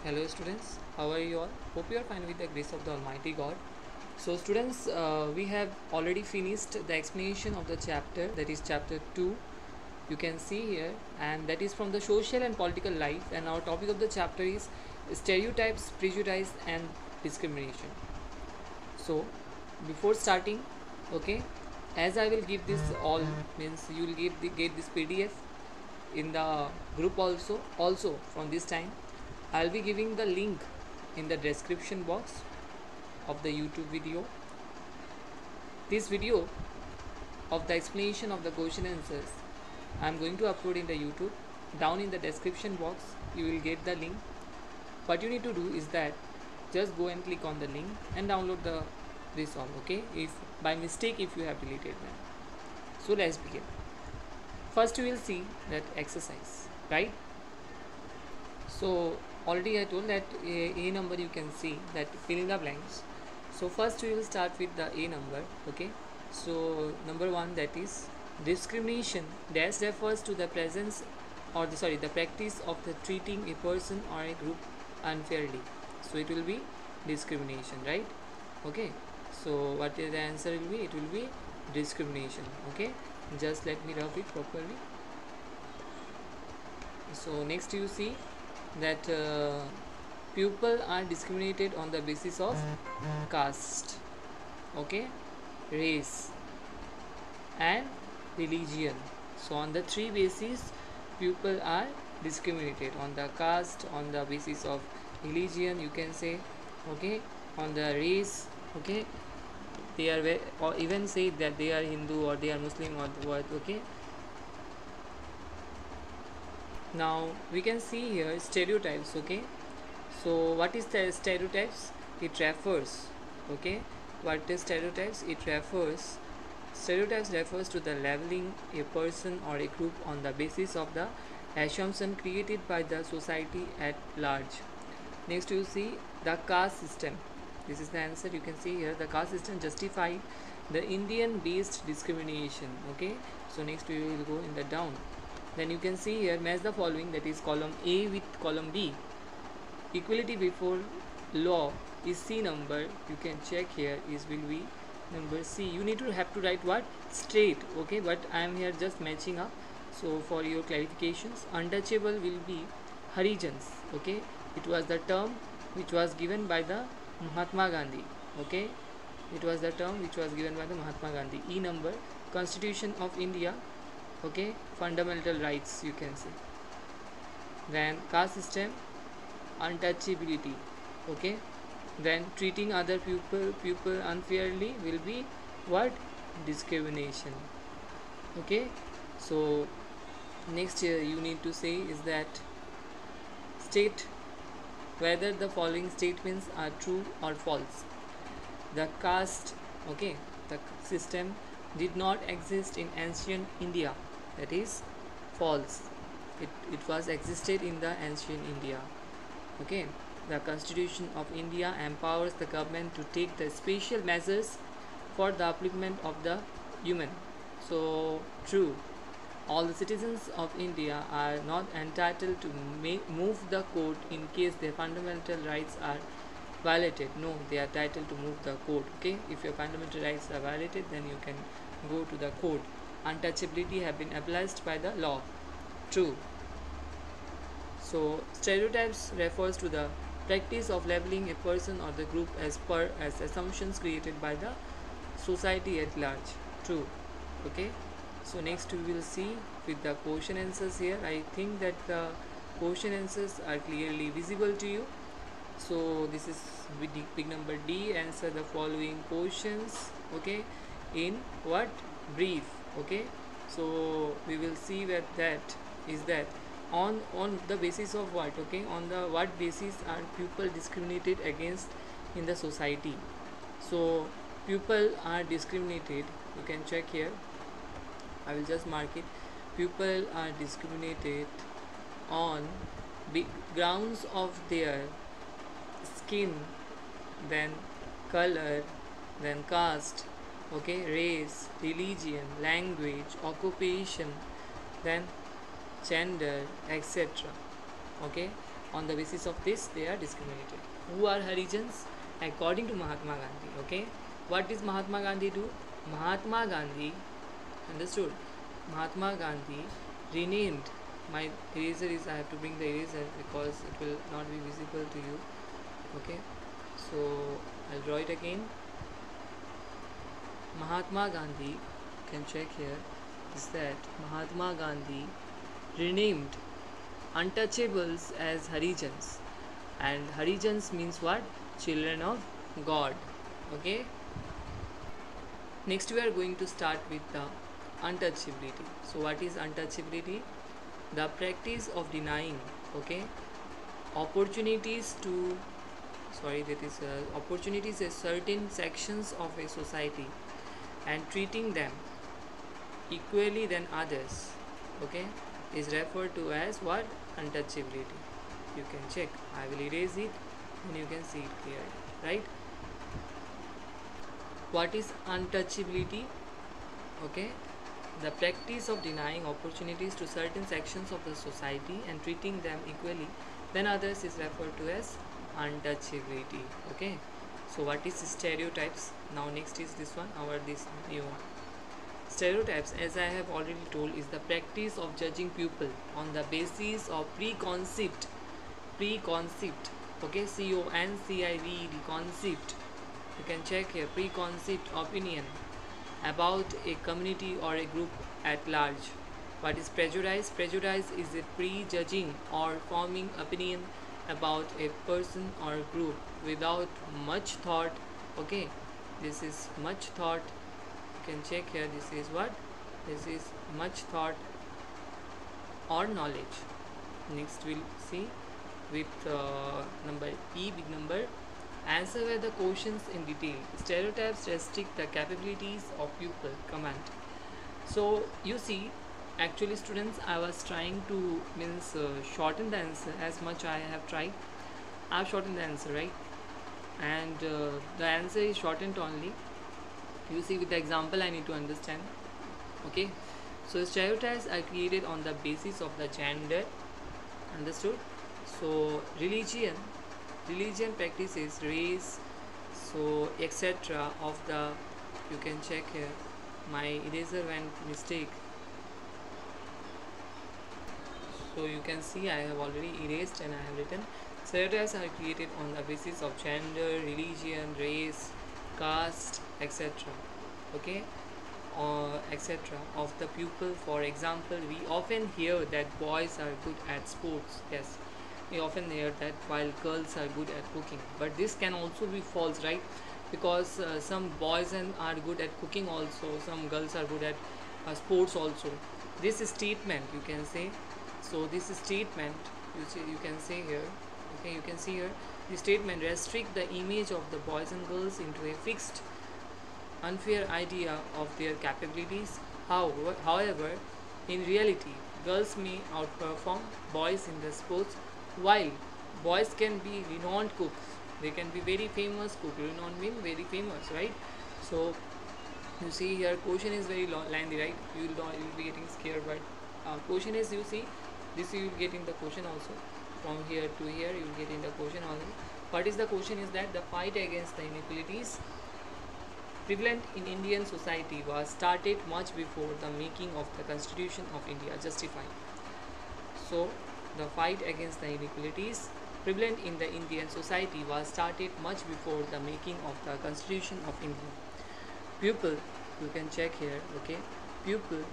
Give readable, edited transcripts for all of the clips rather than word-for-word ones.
Hello students, how are you all? Hope you are fine with the grace of the Almighty God. So students, we have already finished the explanation of the chapter, that is chapter 2. You can see here, and that is from the social and political life, and our topic of the chapter is stereotypes, prejudice and discrimination. So before starting, okay, as I will give this all, means you will get this PDF in the group also from this time I'll be giving the link in the description box of the YouTube video. This video of the explanation of the question answers I'm going to upload in the YouTube. Down in the description box you will get the link. What you need to do is that just go and click on the link and download the this all, okay, if by mistake if you have deleted them. So let's begin. First you will see that exercise, right? So already I told that a number you can see that fill in the blanks. So first we will start with the A number, okay. So number 1, that is discrimination. Dash refers to the presence or the practice of the treating a person or a group unfairly. So it will be discrimination, right? Okay. So what is the answer will be? It will be discrimination, okay. Just let me rub it properly. So next you see that people are discriminated on the basis of caste, okay, race and religion. So on the three bases people are discriminated: on the caste, on the basis of religion, you can say, okay, on the race, okay, they are or even say that they are Hindu or they are Muslim or what, okay. Now we can see here stereotypes, okay. So what is the stereotypes? It refers, okay, what is stereotypes? Stereotypes refers to the labeling a person or a group on the basis of the assumption created by the society at large. Next you see the caste system. This is the answer. You can see here the caste system justified the Indian based discrimination, okay. So next we will go in the down. Then you can see here match the following, that is column A with column B. Equality before law is C number. You can check here is will be number C. You need to have to write what? Straight, okay, but I am here just matching up. So for your clarifications, untouchable will be Harijans, okay. It was the term which was given by the Mahatma Gandhi, okay. It was the term which was given by the Mahatma Gandhi. E number Constitution of India, okay, fundamental rights, you can say. Then caste system, untouchability, okay. Then treating other people unfairly will be what? Discrimination, okay. So next you need to say is that state whether the following statements are true or false. The caste, okay, the system did not exist in ancient India. That is false. It was existed in the ancient India, okay. The Constitution of India empowers the government to take the special measures for the upliftment of the human. So true. All the citizens of India are not entitled to move the court in case their fundamental rights are violated. No, they are entitled to move the court, okay. If your fundamental rights are violated, then you can go to the court. Untouchability have been abolished by the law. True. So stereotypes refers to the practice of labeling a person or the group as assumptions created by the society at large. True, okay. So next we will see with the question answers here. I think that the question answers are clearly visible to you. So this is big number D. Answer the following questions, okay, in what? Brief, okay. So we will see that is that on the basis of what, okay, on the what basis are people discriminated against in the society. So people are discriminated, you can check here, I will just mark it. People are discriminated on grounds of their skin, then color, then caste, okay, race, religion, language, occupation, then gender, etc. Okay. On the basis of this, they are discriminated. Who are Harijans? According to Mahatma Gandhi. Okay, what does Mahatma Gandhi do? Mahatma Gandhi, understood? Mahatma Gandhi renamed, my eraser is, I have to bring the eraser because it will not be visible to you. Okay, so I'll draw it again. Mahatma Gandhi, you can check here, is that Mahatma Gandhi renamed untouchables as Harijans, and Harijans means what? Children of God. Okay, next we are going to start with the untouchability. So what is untouchability? The practice of denying, okay, opportunities to, sorry, that is opportunities as certain sections of a society and treating them equally than others, okay, is referred to as what? Untouchability. You can check, I will erase it and you can see it clearly, right? What is untouchability? Okay, the practice of denying opportunities to certain sections of the society and treating them equally than others is referred to as untouchability. Okay, so what is stereotypes? Now next is this one, this new one. Stereotypes, as I have already told, is the practice of judging people on the basis of preconceived, okay, CONCIVED, conceived, you can check here, preconceived opinion about a community or a group at large. What is prejudice? Prejudice is a prejudging or forming opinion about a person or group without much thought. Okay, this is much thought. You can check here, this is what? This is much thought or knowledge. Next we'll see with number E, big number. Answer were the questions in detail. Stereotypes restrict the capabilities of pupil. Comment. So you see, actually students, I was trying to shorten the answer as much I have tried. I have shortened the answer, right? And the answer is shortened only. You see, with the example I need to understand. Okay, so stereotypes are created on the basis of the gender, understood? So religion practices, race, so etc. of the, you can check here, my eraser went mistake, so you can see I have already erased and I have written stereotypes are created on the basis of gender, religion, race, caste, etc. okay, etc. of the pupil. For example, we often hear that boys are good at sports. Yes, we often hear that, while girls are good at cooking, but this can also be false, right? Because some boys are good at cooking also, some girls are good at sports also. This statement, you can say, so this statement, you can say here, okay, you can see here, the statement restrict the image of the boys and girls into a fixed, unfair idea of their capabilities. However, in reality, girls may outperform boys in the sports, while boys can be renowned cooks. They can be very famous cook. Renowned mean very famous, right? So you see here, question is very lengthy, right? You will be getting scared, but question is, you see, this you will get in the question also. From here to here, you will get in the question already. What is the question? Is that the fight against the inequalities prevalent in Indian society was started much before the making of the Constitution of India. Justified. So the fight against the inequalities prevalent in the Indian society was started much before the making of the Constitution of India. Pupil, you can check here, okay, pupil,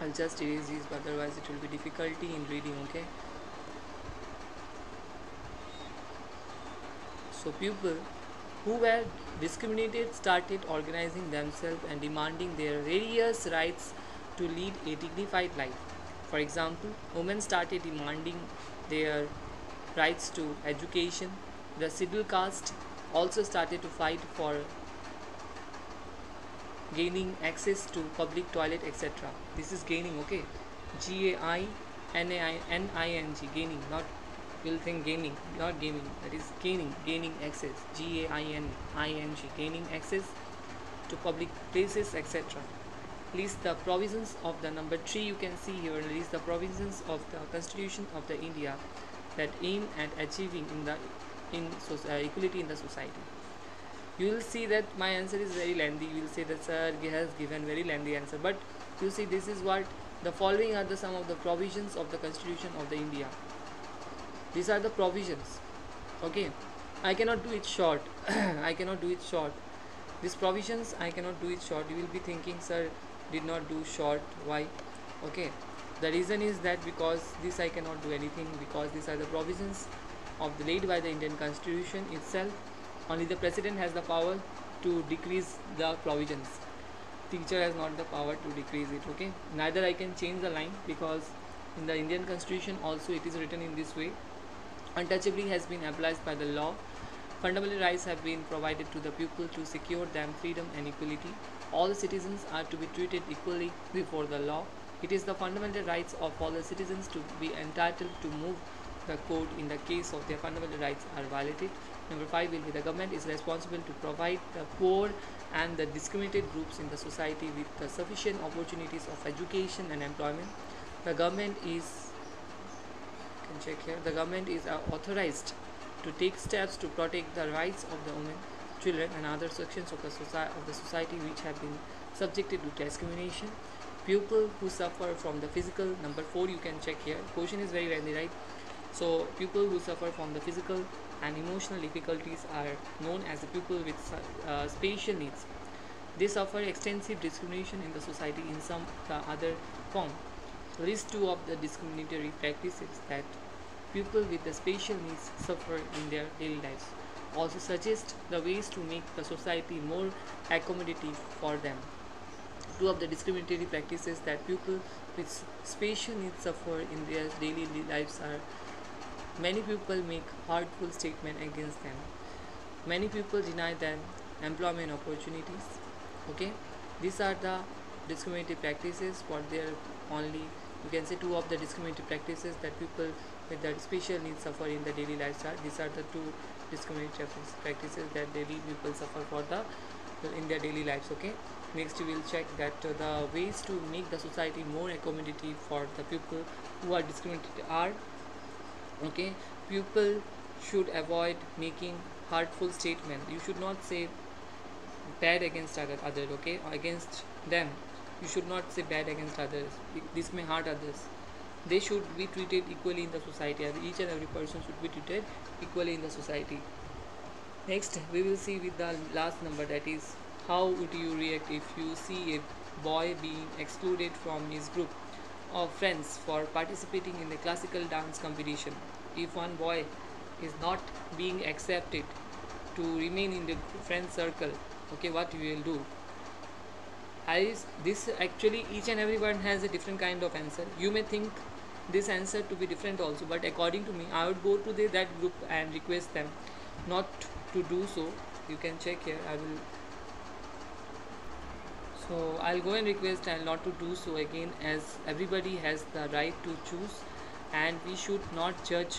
I'll just erase these, otherwise it will be difficulty in reading, okay. So people who were discriminated started organizing themselves and demanding their various rights to lead a dignified life. For example, women started demanding their rights to education. The scheduled caste also started to fight for gaining access to public toilet, etc. This is gaining, okay. G-A-I-N-A-I-N-I-N-G, gaining, not, will think gaming, not gaming, that is gaining access, G-A-I-N-I-N-G, gaining access to public places, etc. list the provisions of the number 3 you can see here, list the provisions of the Constitution of the India that aim at achieving equality in the society. You will see that my answer is very lengthy. You will say that sir has given very lengthy answer, but you see this is what the following are the some of the provisions of the Constitution of the India. These are the provisions. Okay, I cannot do it short. I cannot do it short. These provisions I cannot do it short. You will be thinking, sir did not do short. Why? Okay, the reason is that because this I cannot do anything, because these are the provisions of the laid by the Indian Constitution itself. Only the president has the power to decrease the provisions. Teacher has not the power to decrease it. Okay, neither I can change the line, because in the Indian Constitution also it is written in this way: untouchably has been abolished by the law. Fundamental rights have been provided to the people to secure them freedom and equality. All the citizens are to be treated equally before the law. It is the fundamental rights of all the citizens to be entitled to move the court in the case of their fundamental rights are violated. Number 5 will be the government is responsible to provide the poor and the discriminated groups in the society with the sufficient opportunities of education and employment. The government is, you can check here, the government is authorized to take steps to protect the rights of the women, children and other sections of the society which have been subjected to discrimination. People who suffer from the physical, number 4 you can check here, question is very lengthy, right? So people who suffer from the physical and emotional difficulties are known as the people with special needs. They suffer extensive discrimination in the society in some the other form. List 2 of the discriminatory practices that people with the special needs suffer in their daily lives. Also suggest the ways to make the society more accommodative for them. 2 of the discriminatory practices that people with special needs suffer in their daily lives are: many people make hurtful statements against them. Many people deny them employment opportunities. Okay, these are the discriminatory practices. For their only, you can say 2 of the discriminatory practices that people with that special needs suffer in the daily lifestyle. These are the 2 discriminatory practices that daily people suffer for the in their daily lives. Okay, next we will check that the ways to make the society more accommodative for the people who are discriminated are: okay, people should avoid making hurtful statement. You should not say bad against others, okay, or against them. You should not say bad against others. This may hurt others. They should be treated equally in the society. Each and every person should be treated equally in the society. Next we will see with the last number, that is, how would you react if you see a boy being excluded from his group of friends for participating in the classical dance competition? If one boy is not being accepted to remain in the friend circle, okay, what you will do? This actually each and everyone has a different kind of answer. You may think this answer to be different also, but according to me, I would go to that group and request them not to do so. You can check here. I'll go and request and not to do so again, as everybody has the right to choose, and we should not judge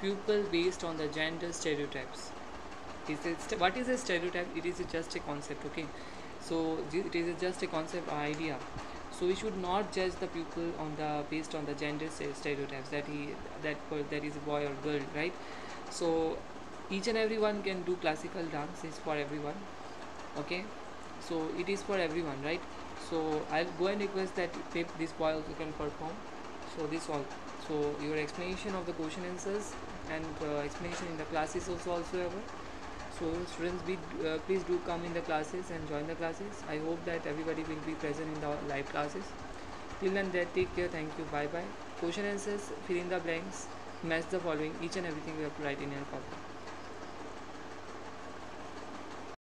people based on the gender stereotypes. What is a stereotype? It is just a concept, okay? So it is just a concept or idea. So we should not judge the people on the based on the gender stereotypes, that is a boy or girl, right? So each and everyone can do classical dance. Is for everyone, okay? So it is for everyone, right? So I'll go and request that if this boy also can perform. So this all. So your explanation of the question answers and explanation in the classes also ever. So students, please do come in the classes and join the classes. I hope that everybody will be present in the live classes. Till then, take care. Thank you. Bye bye. Question answers, fill in the blanks, match the following. Each and everything we have to write in alphabet.